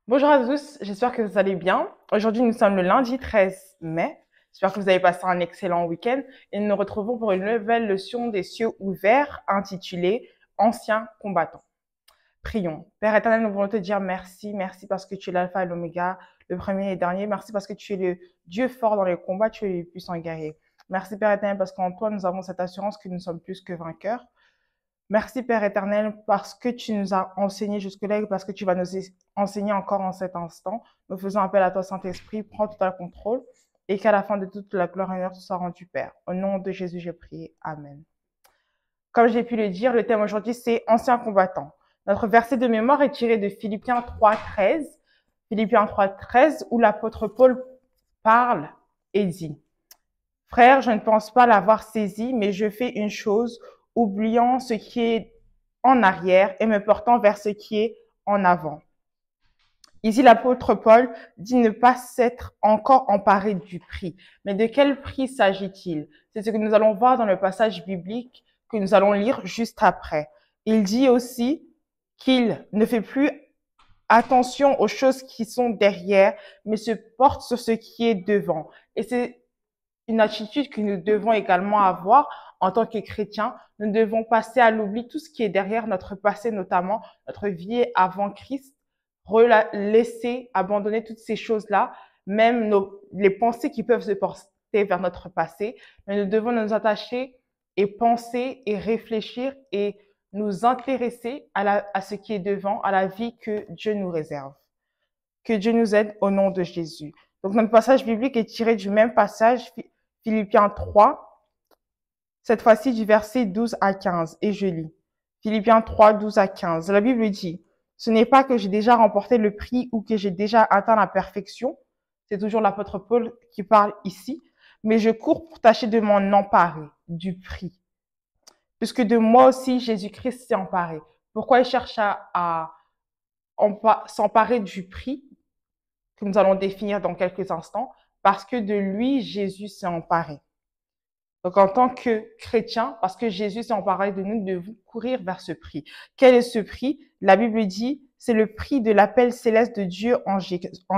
Bonjour à tous, j'espère que vous allez bien. Aujourd'hui, nous sommes le lundi 13 mai. J'espère que vous avez passé un excellent week-end et nous nous retrouvons pour une nouvelle leçon des cieux ouverts intitulée Anciens combattants. Prions. Père éternel, nous voulons te dire merci. Merci parce que tu es l'alpha et l'oméga, le premier et dernier. Merci parce que tu es le Dieu fort dans les combats, tu es le puissant guerrier. Merci Père éternel parce qu'en toi, nous avons cette assurance que nous sommes plus que vainqueurs. Merci Père éternel parce que tu nous as enseigné jusque-là et parce que tu vas nous enseigner encore en cet instant. Nous faisons appel à toi Saint-Esprit, prends tout le contrôle et qu'à la fin de toute la gloire et l'honneur te soit rendu Père. Au nom de Jésus, j'ai prié. Amen. Comme j'ai pu le dire, le thème aujourd'hui c'est Anciens combattants. Notre verset de mémoire est tiré de Philippiens 3,13. Philippiens 3,13 où l'apôtre Paul parle et dit: Frère, je ne pense pas l'avoir saisi, mais je fais une chose, oubliant ce qui est en arrière et me portant vers ce qui est en avant. Ici, l'apôtre Paul dit ne pas s'être encore emparé du prix. Mais de quel prix s'agit-il? C'est ce que nous allons voir dans le passage biblique que nous allons lire juste après. Il dit aussi qu'il ne fait plus attention aux choses qui sont derrière, mais se porte sur ce qui est devant. Et c'est une attitude que nous devons également avoir en tant que chrétiens. Nous devons passer à l'oubli tout ce qui est derrière notre passé, notamment notre vie avant Christ, laisser, abandonner toutes ces choses-là, même les pensées qui peuvent se porter vers notre passé, mais nous devons nous attacher et penser et réfléchir et nous intéresser à ce qui est devant, à la vie que Dieu nous réserve. Que Dieu nous aide au nom de Jésus. Donc, notre passage biblique est tiré du même passage, Philippiens 3, cette fois-ci du verset 12 à 15, et je lis. Philippiens 3, 12 à 15. La Bible dit: Ce n'est pas que j'ai déjà remporté le prix ou que j'ai déjà atteint la perfection. C'est toujours l'apôtre Paul qui parle ici. Mais je cours pour tâcher de m'en emparer du prix. Puisque de moi aussi, Jésus-Christ s'est emparé. Pourquoi il cherche à s'emparer du prix que nous allons définir dans quelques instants? Parce que de lui, Jésus s'est emparé. Donc, en tant que chrétien, parce que Jésus s'est emparé de nous, nous devons courir vers ce prix. Quel est ce prix? La Bible dit, c'est le prix de l'appel céleste de Dieu en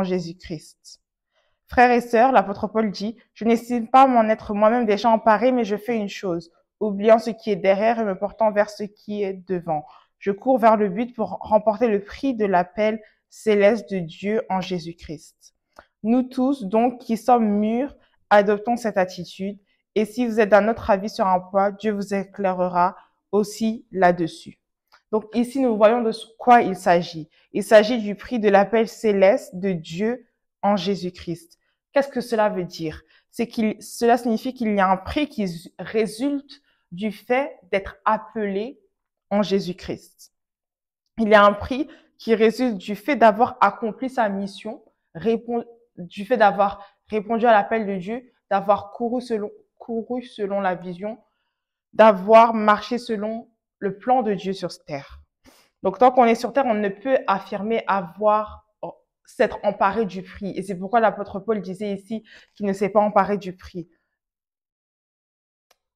Jésus-Christ. Frères et sœurs, l'apôtre Paul dit: Je n'estime pas m'en être moi-même déjà emparé, mais je fais une chose, oubliant ce qui est derrière et me portant vers ce qui est devant. Je cours vers le but pour remporter le prix de l'appel céleste de Dieu en Jésus-Christ. Nous tous, donc, qui sommes mûrs, adoptons cette attitude. Et si vous êtes d'un autre avis sur un point, Dieu vous éclairera aussi là-dessus. Donc ici, nous voyons de quoi il s'agit. Il s'agit du prix de l'appel céleste de Dieu en Jésus-Christ. Qu'est-ce que cela veut dire? Cela signifie qu'il y a un prix qui résulte du fait d'être appelé en Jésus-Christ. Il y a un prix qui résulte du fait d'avoir accompli sa mission, du fait d'avoir répondu à l'appel de Dieu, d'avoir couru selon la vision, d'avoir marché selon le plan de Dieu sur cette terre. Donc, tant qu'on est sur terre, on ne peut affirmer s'être emparé du prix. Et c'est pourquoi l'apôtre Paul disait ici qu'il ne s'est pas emparé du prix.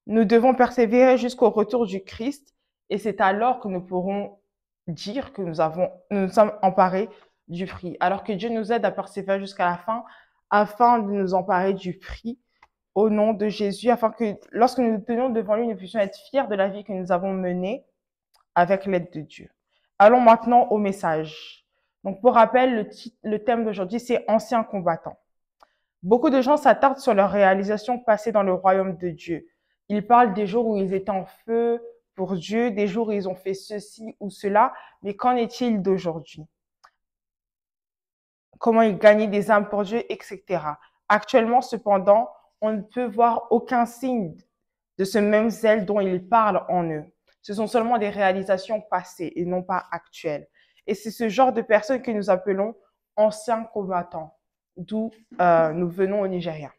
Nous devons persévérer jusqu'au retour du Christ et c'est alors que nous pourrons dire que nous nous sommes emparés du prix. Alors que Dieu nous aide à persévérer jusqu'à la fin afin de nous emparer du prix au nom de Jésus, afin que lorsque nous nous tenions devant lui, nous puissions être fiers de la vie que nous avons menée avec l'aide de Dieu. Allons maintenant au message. Donc, pour rappel, le thème d'aujourd'hui, c'est Anciens combattants. Beaucoup de gens s'attardent sur leurs réalisations passées dans le royaume de Dieu. Ils parlent des jours où ils étaient en feu pour Dieu, des jours où ils ont fait ceci ou cela, mais qu'en est-il d'aujourd'hui? Comment ils gagnaient des âmes pour Dieu, etc. Actuellement, cependant, on ne peut voir aucun signe de ce même zèle dont ils parlent en eux. Ce sont seulement des réalisations passées et non pas actuelles. Et c'est ce genre de personnes que nous appelons anciens combattants, d'où nous venons au Nigeria.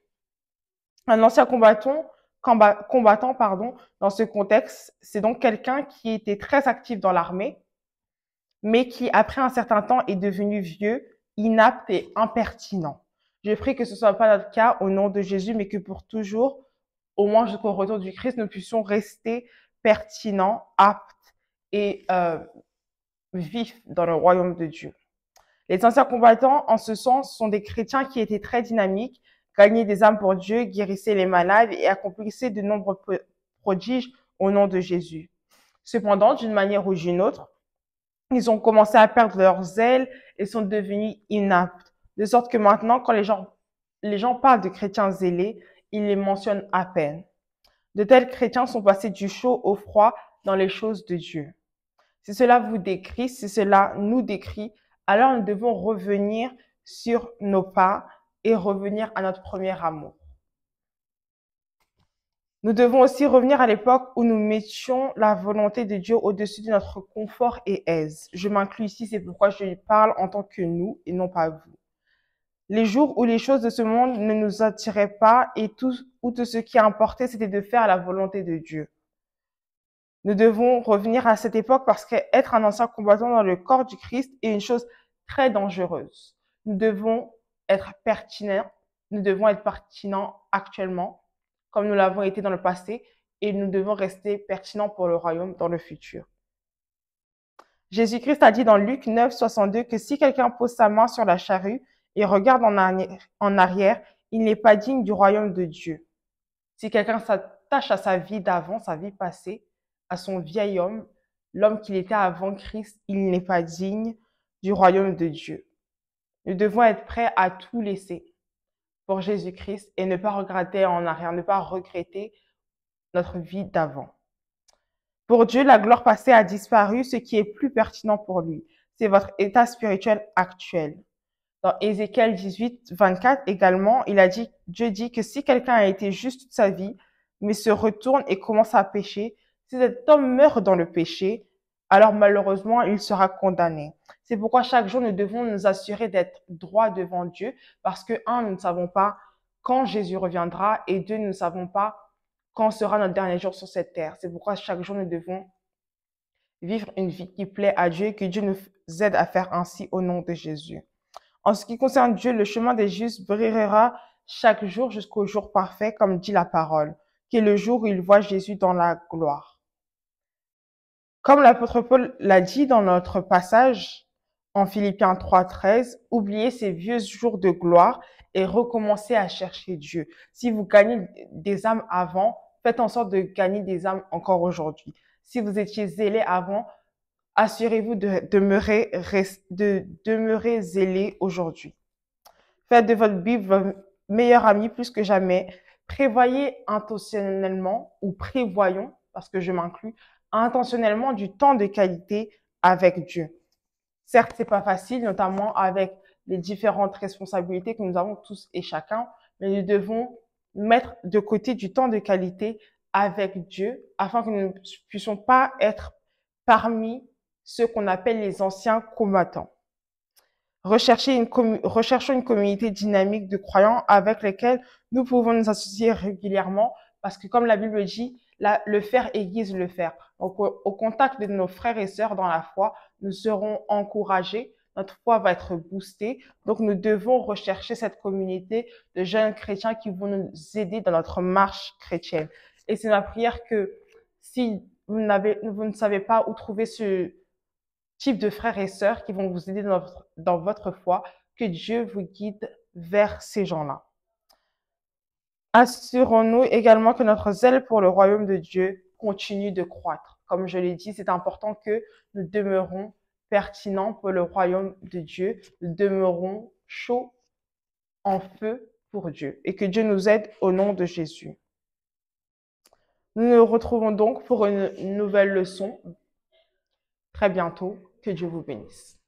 Un ancien combattant, dans ce contexte, c'est donc quelqu'un qui était très actif dans l'armée, mais qui, après un certain temps, est devenu vieux, inapte et impertinent. Je prie que ce ne soit pas notre cas au nom de Jésus, mais que pour toujours, au moins jusqu'au retour du Christ, nous puissions rester pertinents, aptes et vifs dans le royaume de Dieu. Les anciens combattants, en ce sens, sont des chrétiens qui étaient très dynamiques, gagnaient des âmes pour Dieu, guérissaient les malades et accomplissaient de nombreux prodiges au nom de Jésus. Cependant, d'une manière ou d'une autre, ils ont commencé à perdre leur zèle et sont devenus inaptes. De sorte que maintenant, quand les gens parlent de chrétiens zélés, ils les mentionnent à peine. De tels chrétiens sont passés du chaud au froid dans les choses de Dieu. Si cela vous décrit, si cela nous décrit, alors nous devons revenir sur nos pas et revenir à notre premier amour. Nous devons aussi revenir à l'époque où nous mettions la volonté de Dieu au-dessus de notre confort et aise. Je m'inclus ici, c'est pourquoi je parle en tant que nous et non pas vous. Les jours où les choses de ce monde ne nous attiraient pas et tout ce qui importait, c'était de faire la volonté de Dieu. Nous devons revenir à cette époque parce qu'être un ancien combattant dans le corps du Christ est une chose très dangereuse. Nous devons être pertinents, actuellement, comme nous l'avons été dans le passé, et nous devons rester pertinents pour le royaume dans le futur. Jésus-Christ a dit dans Luc 9, 62 que si quelqu'un pose sa main sur la charrue et regarde en arrière, il n'est pas digne du royaume de Dieu. Si quelqu'un s'attache à sa vie d'avant, sa vie passée, à son vieil homme, l'homme qu'il était avant Christ, il n'est pas digne du royaume de Dieu. Nous devons être prêts à tout laisser pour Jésus-Christ et ne pas regretter en arrière, ne pas regretter notre vie d'avant. Pour Dieu, la gloire passée a disparu, ce qui est plus pertinent pour lui. C'est votre état spirituel actuel. Dans Ézéchiel 18, 24 également, Dieu dit que si quelqu'un a été juste toute sa vie, mais se retourne et commence à pécher, si cet homme meurt dans le péché, alors malheureusement, il sera condamné. C'est pourquoi chaque jour, nous devons nous assurer d'être droits devant Dieu, parce que, un, nous ne savons pas quand Jésus reviendra, et deux, nous ne savons pas quand sera notre dernier jour sur cette terre. C'est pourquoi chaque jour, nous devons vivre une vie qui plaît à Dieu et que Dieu nous aide à faire ainsi au nom de Jésus. En ce qui concerne Dieu, le chemin des justes brillera chaque jour jusqu'au jour parfait, comme dit la parole, qui est le jour où ils voient Jésus dans la gloire. Comme l'apôtre Paul l'a dit dans notre passage en Philippiens 3, 13, oubliez ces vieux jours de gloire et recommencez à chercher Dieu. Si vous gagnez des âmes avant, faites en sorte de gagner des âmes encore aujourd'hui. Si vous étiez zélé avant, assurez-vous de demeurer zélé aujourd'hui. Faites de votre Bible votre meilleur ami plus que jamais. Prévoyez intentionnellement ou prévoyons, parce que je m'inclus, intentionnellement du temps de qualité avec Dieu. Certes, c'est pas facile, notamment avec les différentes responsabilités que nous avons tous et chacun, mais nous devons mettre de côté du temps de qualité avec Dieu afin que nous ne puissions pas être parmi ceux qu'on appelle les anciens combattants. Recherchons une communauté dynamique de croyants avec lesquels nous pouvons nous associer régulièrement parce que, comme la Bible dit, le faire aiguise le faire. Donc, au contact de nos frères et sœurs dans la foi, nous serons encouragés, notre foi va être boostée. Donc, nous devons rechercher cette communauté de jeunes chrétiens qui vont nous aider dans notre marche chrétienne. Et c'est ma prière que si vous ne savez pas où trouver ce type de frères et sœurs qui vont vous aider dans votre foi, que Dieu vous guide vers ces gens-là. Assurons-nous également que notre zèle pour le royaume de Dieu continue de croître. Comme je l'ai dit, c'est important que nous demeurons pertinents pour le royaume de Dieu, nous demeurons chauds en feu pour Dieu et que Dieu nous aide au nom de Jésus. Nous nous retrouvons donc pour une nouvelle leçon très bientôt. Que Dieu vous bénisse.